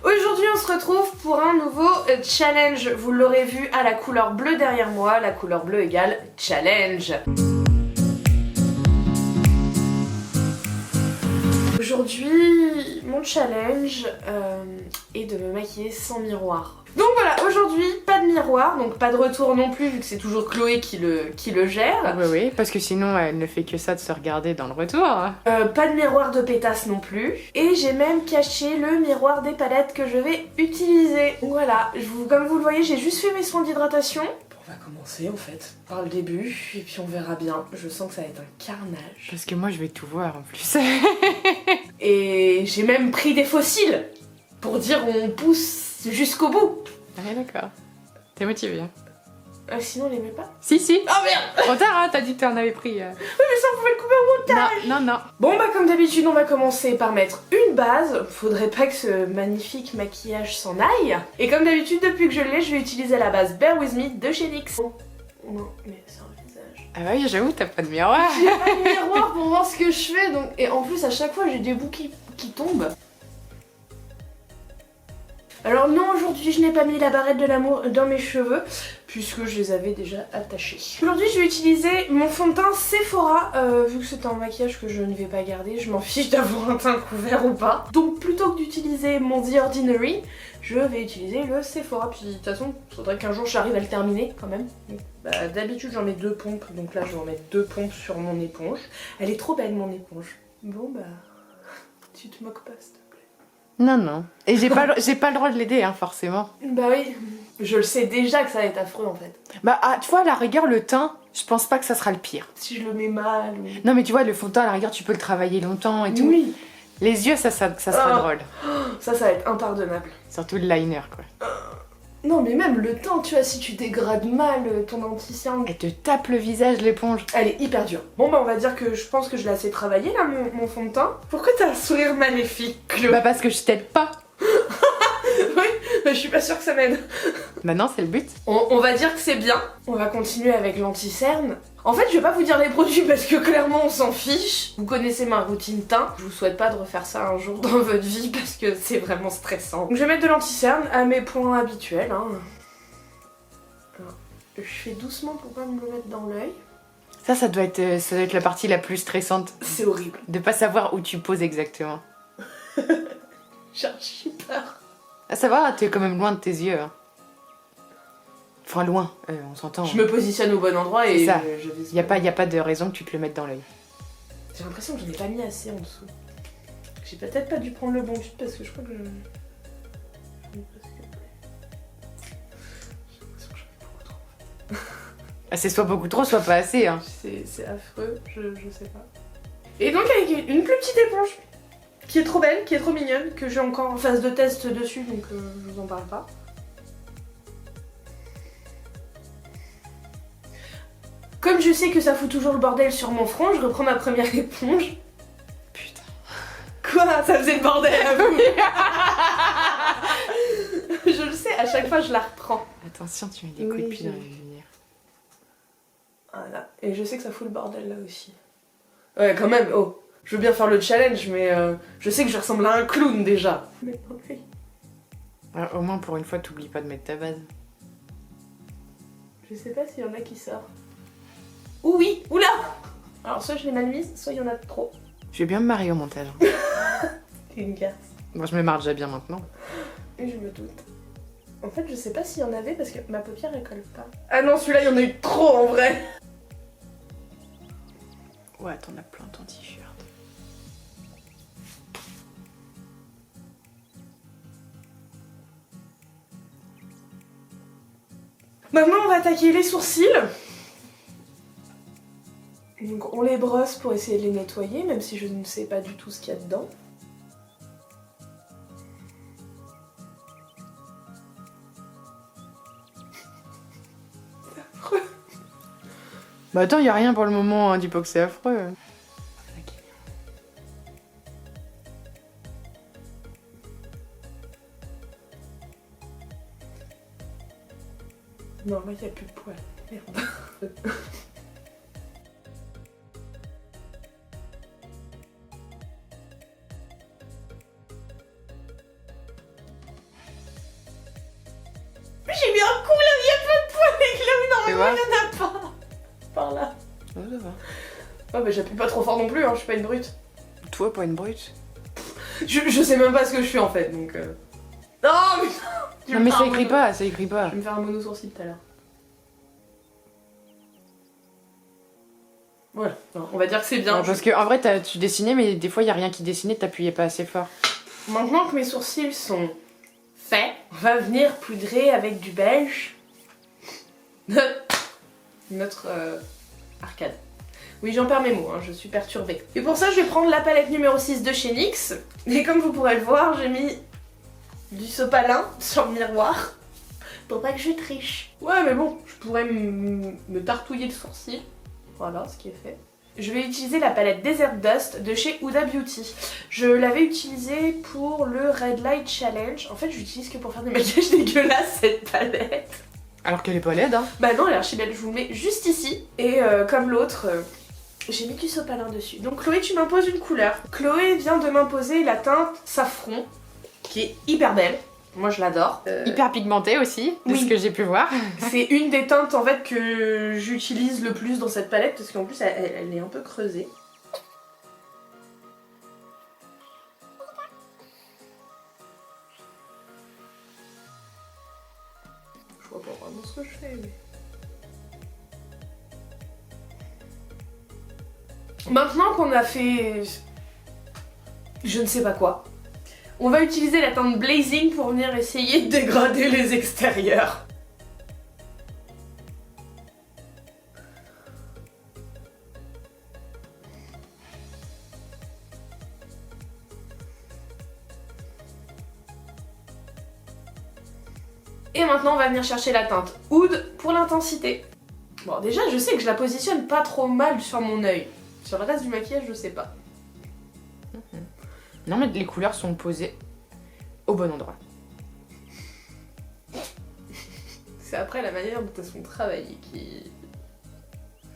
Aujourd'hui on se retrouve pour un nouveau challenge. Vous l'aurez vu à la couleur bleue derrière moi, la couleur bleue égale challenge. Aujourd'hui, mon challenge est de me maquiller sans miroir. Donc voilà, aujourd'hui, pas de miroir, donc pas de retour non plus, vu que c'est toujours Chloé qui le gère. Oui, parce que sinon elle ne fait que ça de se regarder dans le retour. Pas de miroir de pétasse non plus. Et j'ai même caché le miroir des palettes que je vais utiliser. Voilà, comme vous le voyez, j'ai juste fait mes soins d'hydratation. On va commencer en fait par le début, et puis on verra bien. Je sens que ça va être un carnage. Parce que moi je vais tout voir en plus. Et j'ai même pris des fossiles pour dire on pousse jusqu'au bout. Ah d'accord. T'es motivée hein. Sinon on les met pas. Si. Oh merde. Trop tard hein, t'as dit que t'en avais pris. Oui mais ça on pouvait le couper au montage. Non. Bon bah comme d'habitude on va commencer par mettre une base. Faudrait pas que ce magnifique maquillage s'en aille. Et comme d'habitude depuis que je l'ai, je vais utiliser la base Bear With Me de chez NYX. Oh, non mais c'est un visage. Ah oui j'avoue t'as pas de miroir. J'ai pas de miroir pour voir ce que je fais donc. Et en plus à chaque fois j'ai des bouts qui tombent. Alors non, aujourd'hui je n'ai pas mis la barrette de l'amour dans mes cheveux puisque je les avais déjà attachés. Aujourd'hui je vais utiliser mon fond de teint Sephora vu que c'est un maquillage que je ne vais pas garder, je m'en fiche d'avoir un teint couvert ou pas. Donc plutôt que d'utiliser mon The Ordinary, je vais utiliser le Sephora. Puis de toute façon, il faudrait qu'un jour j'arrive à le terminer quand même. Bah, d'habitude j'en mets 2 pompes, donc là je vais en mettre 2 pompes sur mon éponge. Elle est trop belle mon éponge. Bon bah, tu te moques pas s'il te plaît. Non. Et j'ai pas le droit de l'aider hein forcément. Bah oui, je le sais déjà que ça va être affreux en fait. Bah tu vois à la rigueur le teint, je pense pas que ça sera le pire. Si je le mets mal ou... Non mais tu vois le fond de teint à la rigueur tu peux le travailler longtemps et tout. Oui. Les yeux ça sera drôle. Ça va être impardonnable. Surtout le liner quoi. Non mais même le teint, tu vois, si tu dégrades mal ton anti-cerne... Elle te tape le visage l'éponge. Elle est hyper dure. Bon bah on va dire que je pense que je l'ai assez travaillé là mon fond de teint. Pourquoi t'as un sourire maléfique, Chloé? Bah parce que je t'aide pas. Oui, mais je suis pas sûre que ça m'aide. Bah non c'est le but. On va dire que c'est bien. On va continuer avec l'anti-cerne. En fait, je vais pas vous dire les produits parce que clairement on s'en fiche. Vous connaissez ma routine teint. Je vous souhaite pas de refaire ça un jour dans votre vie parce que c'est vraiment stressant. Donc je vais mettre de l'anti-cerne à mes points habituels. Hein. Alors, je fais doucement pour pas me le mettre dans l'œil. Ça doit être la partie la plus stressante. C'est horrible. De pas savoir où tu poses exactement. J'ai archi peur. Ah ça va, t'es quand même loin de tes yeux. Hein. Enfin loin, on s'entend. Je me positionne au bon endroit et ça. je vise. Y a pas de raison que tu te le mettes dans l'œil. J'ai l'impression que j'en ai pas mis assez en dessous. J'ai peut-être pas dû prendre le bon tube parce que je crois que je... J'ai l'impression que j'en ai beaucoup trop. Ah, c'est soit beaucoup trop, soit pas assez. Hein. C'est affreux, je sais pas. Et donc avec une plus petite éponge qui est trop belle, qui est trop mignonne, que j'ai encore en phase de test dessus, donc je vous en parle pas. Comme je sais que ça fout toujours le bordel sur mon front, je reprends ma première éponge. Putain. Quoi? Ça faisait le bordel à vous. Je le sais, à chaque fois je la reprends. Attention, tu mets des coups de pied dans les lumières. Voilà, et je sais que ça fout le bordel là aussi. Ouais, quand même, oh. Je veux bien faire le challenge, mais je sais que je ressemble à un clown déjà. Mais oui. Alors, au moins pour une fois, t'oublies pas de mettre ta base. Je sais pas s'il y en a qui sortent. Ouh oui, oula. Alors soit je l'ai mal mise, soit il y en a trop. Je vais bien me marier au montage. T'es une garce. Bon, je me marre déjà bien maintenant. Et je me doute. En fait, je sais pas s'il y en avait parce que ma paupière elle colle pas. Ah non, celui-là, il y en a eu trop en vrai. Ouais, t'en as plein ton t-shirt. Maintenant, on va attaquer les sourcils. Donc, on les brosse pour essayer de les nettoyer, même si je ne sais pas du tout ce qu'il y a dedans. C'est affreux. Bah attends, y a rien pour le moment, hein, dis pas que c'est affreux. Non, moi, il n'y a plus de poils. Merde. voir. Il y en a pas. Par là. Oh, ça va. Oh bah j'appuie pas trop fort non plus, hein, je suis pas une brute. Toi, pas une brute. Je sais même pas ce que je fais en fait, donc... Non, putain. Non mais ça écrit pas, ça écrit pas. Je vais me faire un mono sourcil tout à l'heure. Voilà, non, on va dire que c'est bien. Ouais, parce que en vrai, tu dessinais, mais des fois, il y a rien qui dessinait, t'appuyais pas assez fort. Maintenant que mes sourcils sont faits, on va venir poudrer avec du beige notre arcade. Oui, j'en perds mes mots, hein, je suis perturbée. Et pour ça, je vais prendre la palette numéro 6 de chez NYX. Et comme vous pourrez le voir, j'ai mis du sopalin sur le miroir pour pas que je triche. Ouais, mais bon, je pourrais me tartouiller le sourcil. Voilà, ce qui est fait. Je vais utiliser la palette Desert Dust de chez Huda Beauty. Je l'avais utilisée pour le Red Light Challenge. En fait, je l'utilise que pour faire des maquillages dégueulasses, cette palette. Alors qu'elle est pas laide, hein. Bah non, elle est archi belle. Je vous le mets juste ici. Et comme l'autre, j'ai mis du sopalin dessus. Donc Chloé, tu m'imposes une couleur. Chloé vient de m'imposer la teinte Safran, qui est hyper belle. Moi, je l'adore. Hyper pigmentée aussi, de oui. ce que j'ai pu voir. C'est une des teintes en fait que j'utilise le plus dans cette palette parce qu'en plus elle est un peu creusée. Je vois pas vraiment ce que je fais mais... Maintenant qu'on a fait... je ne sais pas quoi, on va utiliser la teinte Blazing pour venir essayer de dégrader les extérieurs. Et maintenant on va venir chercher la teinte Oud pour l'intensité. Bon déjà je sais que je la positionne pas trop mal sur mon œil. Sur le reste du maquillage je sais pas. Non mais les couleurs sont posées au bon endroit. C'est après la manière dont elles sont travaillées qui...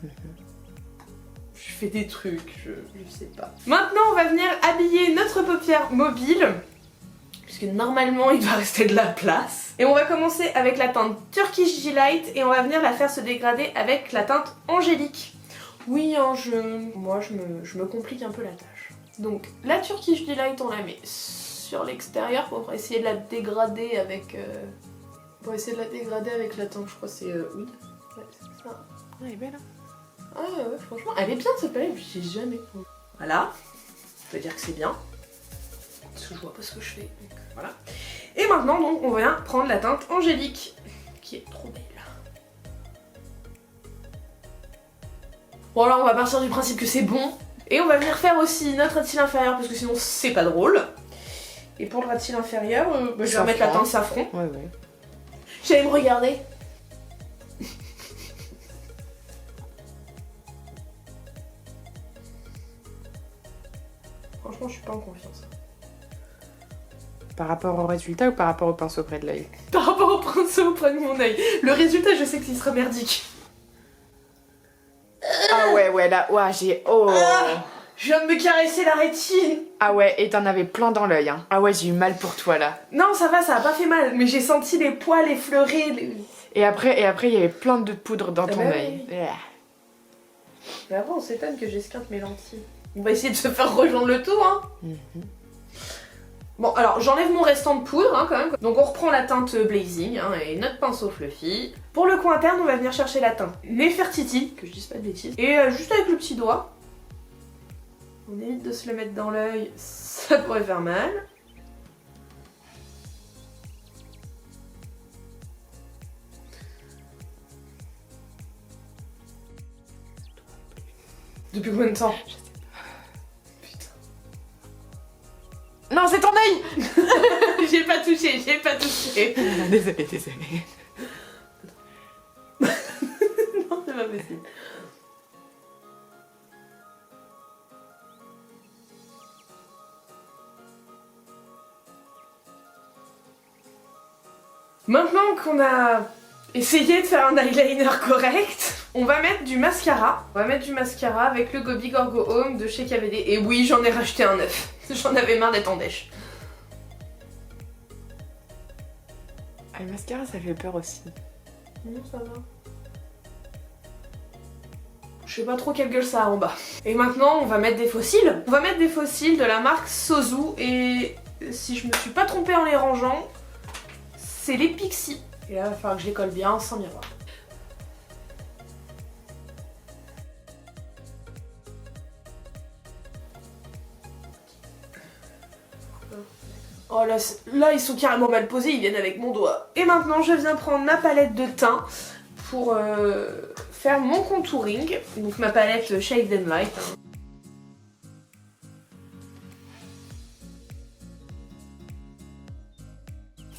Je fais des trucs, je sais pas. Maintenant on va venir habiller notre paupière mobile. Puisque normalement il va rester de la place. Et on va commencer avec la teinte Turkish Delight et on va venir la faire se dégrader avec la teinte Angélique. Oui, hein, moi je me complique un peu la tâche. Donc la Turkish Delight on la met sur l'extérieur pour essayer de la dégrader avec... Pour essayer de la dégrader avec la teinte, je crois que c'est Oud. Ouais, c'est ça. Elle est belle, hein. Ah ouais, franchement, elle est bien cette palette, je l'utilise jamais. Voilà, je vais dire que c'est bien. Parce que je vois pas ce que je fais, donc voilà. Et maintenant, donc, on vient prendre la teinte Angélique, qui est trop belle. Bon alors, on va partir du principe que c'est bon. Et on va venir faire aussi notre rat de cils inférieur, parce que sinon c'est pas drôle. Et pour le rat de cils inférieur, je vais remettre la teinte Safran. Ouais, ouais. J'allais me regarder. Franchement, je suis pas en confiance. Par rapport au résultat ou par rapport au pinceau près de l'œil? Par rapport au pinceau auprès de mon œil. Le résultat, je sais qu'il sera merdique. Ah ouais, là, ouais, j'ai... Oh. Ah, je viens de me caresser la rétine. Ah ouais, et t'en avais plein dans l'œil, hein. Ah ouais, j'ai eu mal pour toi, là. Non, ça va, ça a pas fait mal, mais j'ai senti les poils effleurés. Et après, il y avait plein de poudre dans ton bah œil. oui. Mais après, on s'étonne que j'esquinte mes lentilles. On va essayer de se faire rejoindre le tout, hein. Bon, alors j'enlève mon restant de poudre, hein, quand même. Donc on reprend la teinte Blazing, hein, et notre pinceau fluffy. Pour le coin interne, on va venir chercher la teinte Nefertiti, que je dise pas de bêtises. Et juste avec le petit doigt, on évite de se le mettre dans l'œil, ça pourrait faire mal. Depuis combien de temps? Je sais pas. Putain. Non, c'est ton œil. J'ai pas touché, j'ai pas touché. Désolée. Non, c'est pas possible. Maintenant qu'on a essayé de faire un eyeliner correct, on va mettre du mascara. On va mettre du mascara avec le Gobi Gorgo Home de chez KVD. Et oui, j'en ai racheté un neuf. J'en avais marre d'être en dèche. Ah, le mascara, ça fait peur aussi. Non, ça va. Je sais pas trop quelle gueule ça a en bas. Et maintenant on va mettre des fossiles. On va mettre des fossiles de la marque Sozu et si je me suis pas trompée en les rangeant, c'est les Pixie. Et là il va falloir que je les colle bien sans miroir. Oh là ils sont carrément mal posés, ils viennent avec mon doigt. Et maintenant je viens prendre ma palette de teint pour faire mon contouring. Donc ma palette Shade and Light.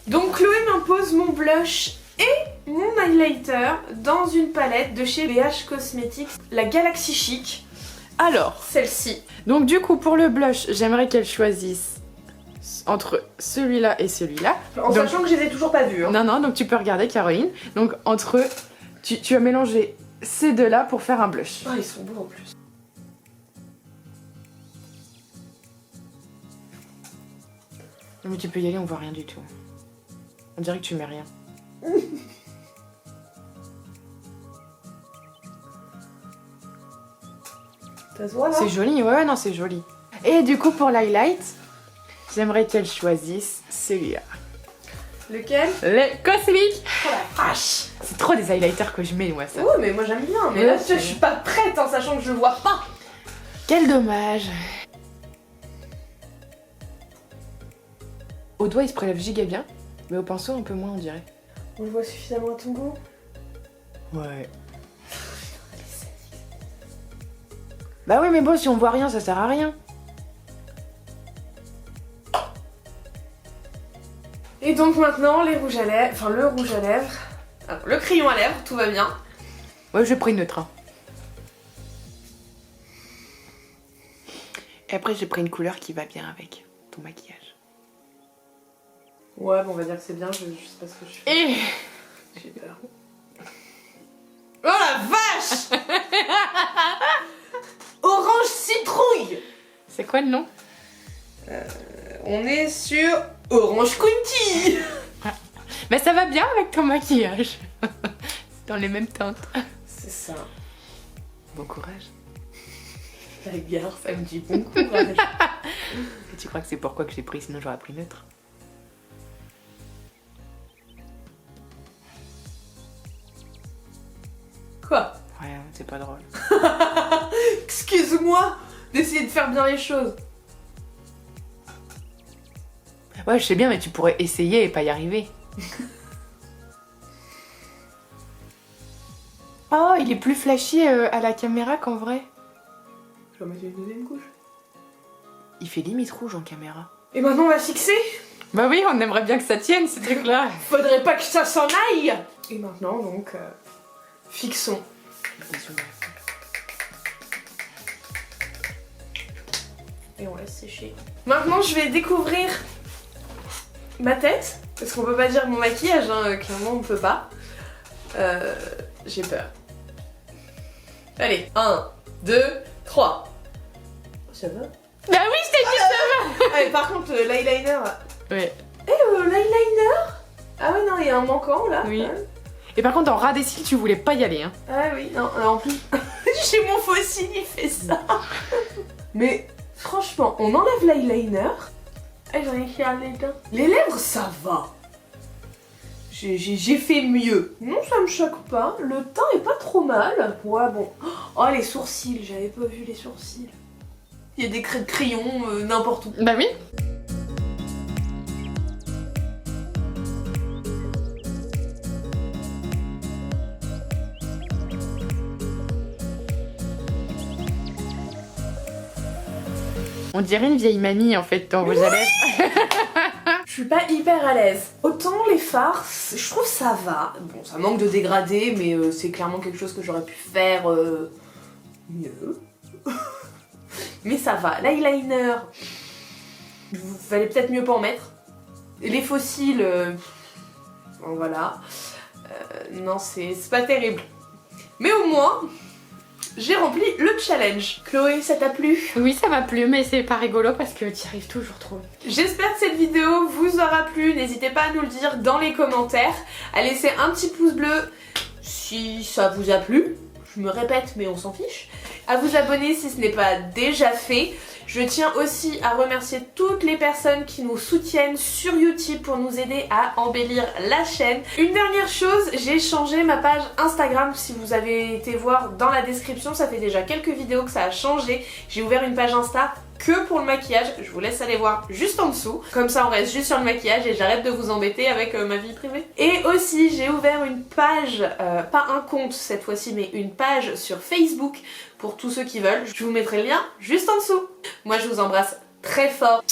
Donc Chloé m'impose mon blush et mon highlighter dans une palette de chez BH Cosmetics, la Galaxy Chic. Alors, celle-ci. Donc du coup pour le blush, j'aimerais qu'elle choisisse entre celui-là et celui-là. En sachant que je les ai toujours pas vus. Hein. Non, donc tu peux regarder Caroline. Donc entre... Tu as mélangé ces deux-là pour faire un blush. Ah, ils sont beaux en plus. Non mais tu peux y aller, on voit rien du tout. On dirait que tu mets rien. Ça se voit là? C'est joli, ouais, non c'est joli. Et du coup pour l'highlight, j'aimerais qu'elle choisisse celui-là. Lequel? Les cosmiques. Oh la vache! C'est trop des highlighters que je mets moi ça. Ouais mais moi j'aime bien, mais là je suis pas prête en sachant que je le vois pas. Quel dommage. Au doigt il se prélève giga bien, mais au pinceau un peu moins on dirait. On le voit suffisamment à ton goût? Ouais. Bah oui mais bon si on voit rien ça sert à rien. Et donc maintenant les rouges à lèvres, enfin le rouge à lèvres, alors, le crayon à lèvres, tout va bien. Ouais j'ai pris neutre. Hein. Et après j'ai pris une couleur qui va bien avec ton maquillage. Ouais bon on va dire que c'est bien, je sais pas ce que je fais. Et... J'ai peur. Oh la vache! Orange citrouille! C'est quoi le nom? On est sur Orange County! Mais ça va bien avec ton maquillage. C'est dans les mêmes teintes. C'est ça. Bon courage. La gare, ça me dit bon courage. Et tu crois que c'est pourquoi que j'ai pris, sinon j'aurais pris neutre? Quoi? Ouais, c'est pas drôle. Excuse-moi d'essayer de faire bien les choses. Ouais, je sais bien, mais tu pourrais essayer et pas y arriver. Oh, il est plus flashy à la caméra qu'en vrai. Je vais mettre une deuxième couche. Il fait limite rouge en caméra. Et maintenant on va fixer. Bah oui, on aimerait bien que ça tienne, ces trucs-là. Faudrait pas que ça s'en aille. Et maintenant donc, fixons. Et on laisse sécher. Maintenant je vais découvrir ma tête. Parce qu'on peut pas dire mon maquillage, hein, clairement on peut pas. J'ai peur. Allez, 1, 2, 3. Ça va? Bah oui, je t'ai dit ça va. Allez, par contre, l'eyeliner. Ouais. L'eyeliner? Ah ouais, non, il y a un manquant là. Oui. Hein. Et par contre, en ras des cils, tu voulais pas y aller, hein. Ah oui, non, en plus, j'ai mon fossile, il fait ça. Mais franchement, on enlève l'eyeliner. Ah, j'en ai fait un les dents. Les lèvres, ça va. J'ai fait mieux. Non, ça me choque pas. Le teint est pas trop mal. Ouais, bon. Oh, les sourcils, j'avais pas vu les sourcils. Il y a des crayons n'importe où. Bah oui. On dirait une vieille mamie en fait, ton rouge à lèvres. Je suis pas hyper à l'aise. Autant les farces, je trouve ça va. Bon, ça manque de dégradé, mais c'est clairement quelque chose que j'aurais pu faire mieux. Mais ça va. L'eyeliner, il fallait peut-être mieux pas en mettre. Et les fossiles, bon, voilà. Non, c'est pas terrible. Mais au moins, j'ai rempli le challenge. Chloé, ça t'a plu? Oui, ça m'a plu, mais c'est pas rigolo parce que t'y arrives toujours trop. J'espère que cette vidéo vous aura plu. N'hésitez pas à nous le dire dans les commentaires. À laisser un petit pouce bleu si ça vous a plu. je me répète mais on s'en fiche, à vous abonner si ce n'est pas déjà fait. Je tiens aussi à remercier toutes les personnes qui nous soutiennent sur YouTube pour nous aider à embellir la chaîne. Une dernière chose, j'ai changé ma page Instagram. Si vous avez été voir dans la description, ça fait déjà quelques vidéos que ça a changé. J'ai ouvert une page Insta que pour le maquillage, je vous laisse aller voir juste en dessous. Comme ça on reste juste sur le maquillage et j'arrête de vous embêter avec ma vie privée. Et aussi j'ai ouvert une page, pas un compte cette fois-ci, mais une page sur Facebook pour tous ceux qui veulent. Je vous mettrai le lien juste en dessous. Moi je vous embrasse très fort.